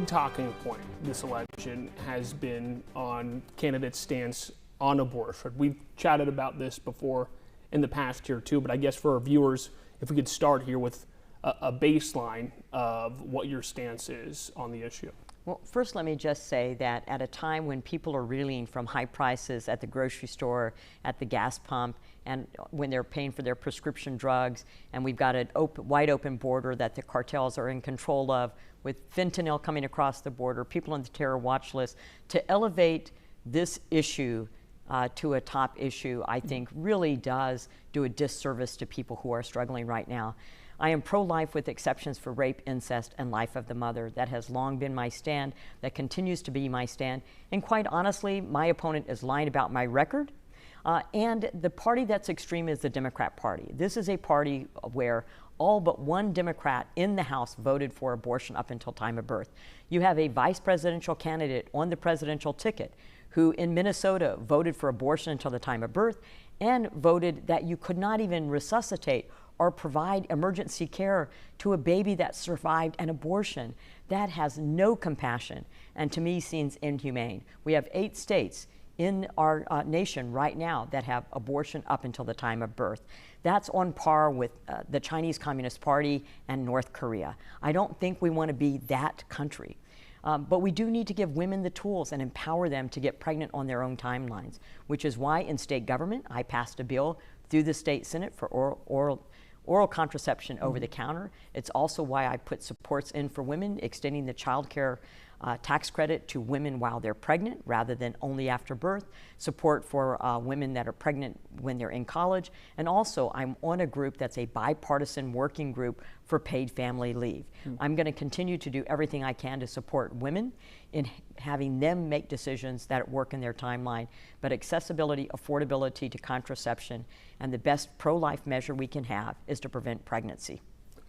big talking point this election has been on candidates' stance on abortion. We've chatted about this before in the past year too, but I guess for our viewers, if we could start here with a baseline of what your stance is on the issue. Well, first let me just say that at a time when people are reeling from high prices at the grocery store, at the gas pump, and when they're paying for their prescription drugs, and we've got a wide open border that the cartels are in control of, with fentanyl coming across the border, people on the terror watch list, to elevate this issue to a top issue, I think really does do a disservice to people who are struggling right now. I am pro-life with exceptions for rape, incest, and life of the mother. That has long been my stand. That continues to be my stand. And quite honestly, my opponent is lying about my record. And the party that's extreme is the Democrat Party. This is a party where all but one Democrat in the House voted for abortion up until time of birth. You have a vice presidential candidate on the presidential ticket who in Minnesota voted for abortion until the time of birth and voted that you could not even resuscitate or provide emergency care to a baby that survived an abortion. That has no compassion and to me seems inhumane. We have 8 states in our nation right now that have abortion up until the time of birth. That's on par with the Chinese Communist Party and North Korea. I don't think we want to be that country. But we do need to give women the tools and empower them to get pregnant on their own timelines, which is why in state government I passed a bill through the state Senate for oral contraception over the counter. It's also why I put supports in for women, extending the child care tax credit to women while they're pregnant rather than only after birth, support for women that are pregnant when they're in college, and also I'm on a group that's a bipartisan working group for paid family leave. I'm going to continue to do everything I can to support women in having them make decisions that work in their timeline, but accessibility, affordability to contraception, and the best pro-life measure we can have is to prevent pregnancy.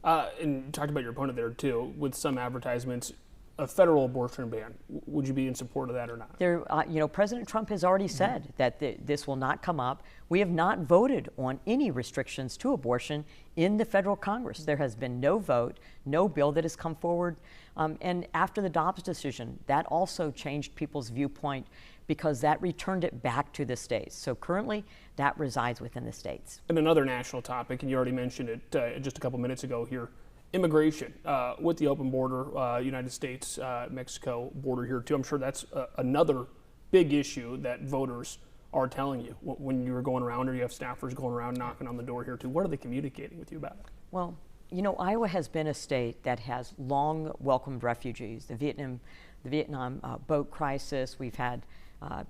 And you talked about your opponent there too, with some advertisements, a federal abortion ban. Would you be in support of that or not? There, President Trump has already said that this will not come up. We have not voted on any restrictions to abortion in the federal Congress. There has been no vote, no bill that has come forward. And after the Dobbs decision, that also changed people's viewpoint because that returned it back to the states. So currently, that resides within the states. And another national topic, and you already mentioned it just a couple minutes ago here, immigration with the open border, United States, Mexico border here too. I'm sure that's another big issue that voters are telling you when you're going around or you have staffers going around knocking on the door here too. What are they communicating with you about? Well, Iowa has been a state that has long welcomed refugees. The Vietnam boat crisis, we've had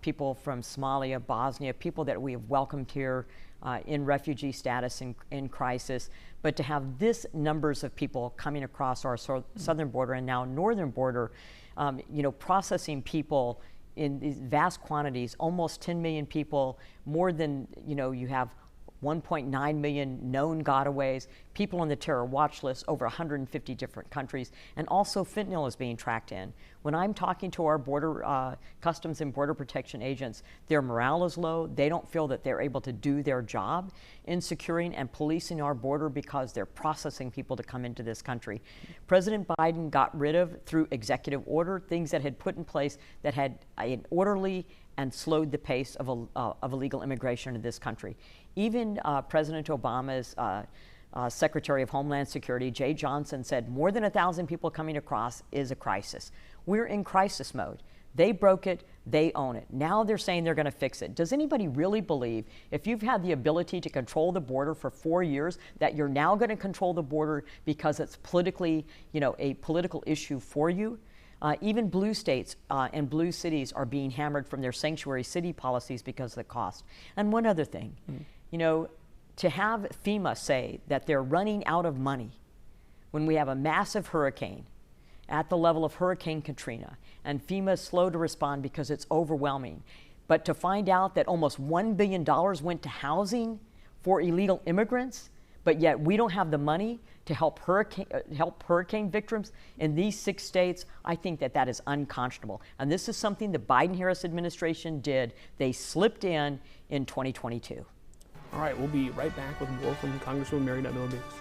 people from Somalia, Bosnia, people that we have welcomed here in refugee status in crisis. But to have this numbers of people coming across our southern border and now northern border, processing people in these vast quantities, almost 10 million people, more than, you have 1.9 million known gotaways, people on the terror watch list, over 150 different countries, and also fentanyl is being tracked in. When I'm talking to our border customs and border protection agents, their morale is low. They don't feel that they're able to do their job in securing and policing our border because they're processing people to come into this country. President Biden got rid of, through executive order, things that had put in place that had an orderly and slowed the pace of illegal immigration in this country. Even President Obama's Secretary of Homeland Security, Jay Johnson, said more than 1,000 people coming across is a crisis. We're in crisis mode. They broke it, they own it. Now they're saying they're going to fix it. Does anybody really believe if you've had the ability to control the border for 4 years that you're now going to control the border because it's politically, a political issue for you? Even blue states and blue cities are being hammered from their sanctuary city policies because of the cost. And one other thing, to have FEMA say that they're running out of money when we have a massive hurricane at the level of Hurricane Katrina, and FEMA is slow to respond because it's overwhelming. But to find out that almost $1 billion went to housing for illegal immigrants, but yet we don't have the money to help hurricane victims in these 6 states, I think that is unconscionable. And this is something the Biden-Harris administration did. They slipped in 2022. All right, we'll be right back with more from Congresswoman Mary Nunn Miller Davis.